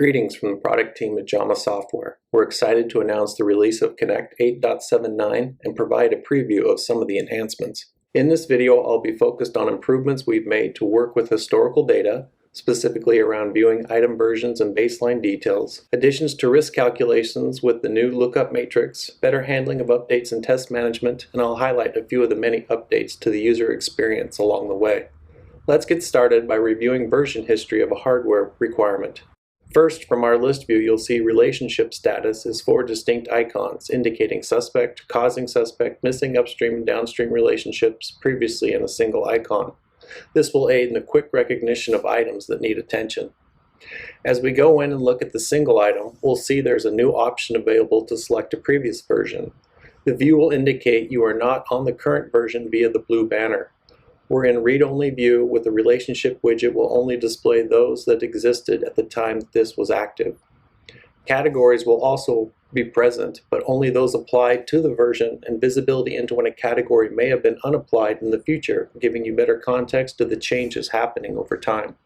Greetings from the product team at Jama Software. We're excited to announce the release of Connect 8.79 and provide a preview of some of the enhancements. In this video, I'll be focused on improvements we've made to work with historical data, specifically around viewing item versions and baseline details, additions to risk calculations with the new lookup matrix, better handling of updates and test management, and I'll highlight a few of the many updates to the user experience along the way. Let's get started by reviewing version history of a hardware requirement. First, from our list view, you'll see relationship status is 4 distinct icons indicating suspect, causing suspect, missing upstream and downstream relationships previously in a single icon. This will aid in the quick recognition of items that need attention. As we go in and look at the single item, we'll see there's a new option available to select a previous version. The view will indicate you are not on the current version via the blue banner. We're in read-only view with the relationship widget will only display those that existed at the time that this was active. Categories will also be present, but only those applied to the version, and visibility into when a category may have been unapplied in the future, giving you better context to the changes happening over time.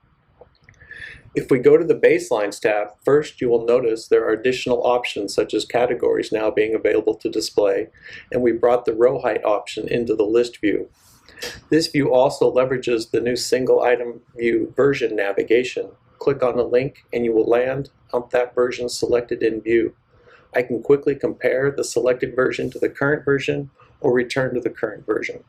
If we go to the Baselines tab, first you will notice there are additional options such as categories now being available to display, and we brought the row height option into the list view. This view also leverages the new single item view version navigation. Click on the link and you will land on that version selected in view. I can quickly compare the selected version to the current version or return to the current version.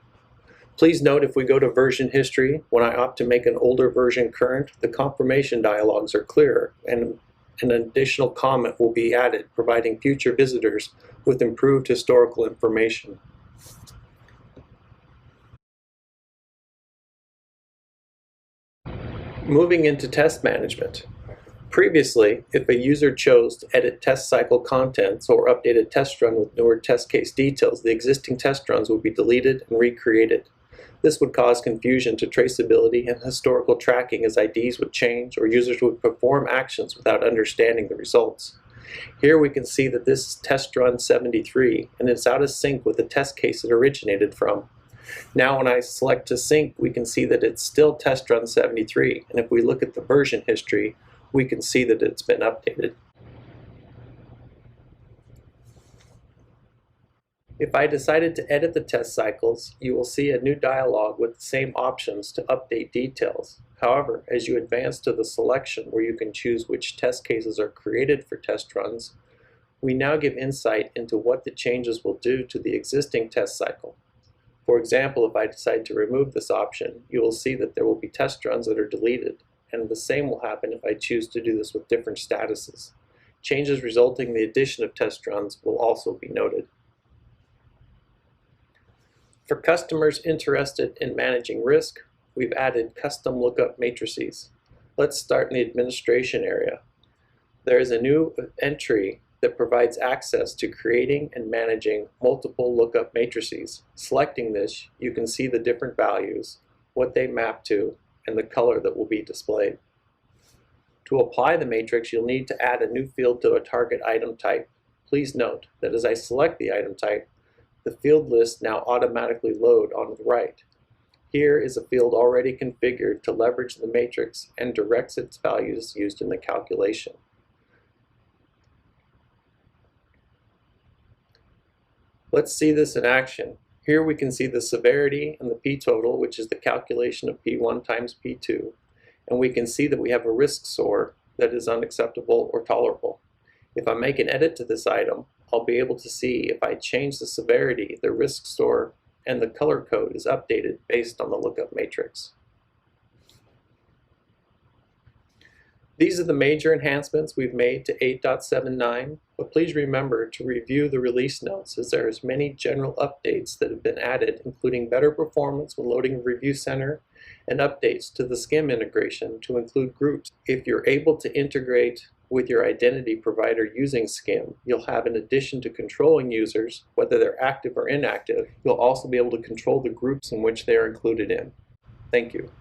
Please note if we go to version history, when I opt to make an older version current, the confirmation dialogues are clearer and an additional comment will be added, providing future visitors with improved historical information. Moving into test management. Previously, if a user chose to edit test cycle contents or update a test run with newer test case details, the existing test runs would be deleted and recreated. This would cause confusion to traceability and historical tracking as IDs would change or users would perform actions without understanding the results. Here we can see that this is test run 73 and it's out of sync with the test case it originated from. Now when I select to sync, we can see that it's still test run 73, and if we look at the version history, we can see that it's been updated. If I decided to edit the test cycles, you will see a new dialog with the same options to update details. However, as you advance to the selection where you can choose which test cases are created for test runs, we now give insight into what the changes will do to the existing test cycle. For example, if I decide to remove this option, you will see that there will be test runs that are deleted, and the same will happen if I choose to do this with different statuses. Changes resulting in the addition of test runs will also be noted. For customers interested in managing risk, we've added custom lookup matrices. Let's start in the administration area. There is a new entry that provides access to creating and managing multiple lookup matrices. Selecting this, you can see the different values, what they map to, and the color that will be displayed. To apply the matrix, you'll need to add a new field to a target item type. Please note that as I select the item type, the field lists now automatically load on the right. Here is a field already configured to leverage the matrix and directs its values used in the calculation. Let's see this in action. Here we can see the severity and the p-total, which is the calculation of p1 times p2, and we can see that we have a risk score that is unacceptable or tolerable. If I make an edit to this item, I'll be able to see if I change the severity, the risk score and the color code is updated based on the lookup matrix. These are the major enhancements we've made to 8.79, but please remember to review the release notes as there is many general updates that have been added, including better performance when loading Review Center and updates to the SCIM integration to include groups. If you're able to integrate with your identity provider using SCIM, you'll have, in addition to controlling users, whether they're active or inactive, you'll also be able to control the groups in which they are included in. Thank you.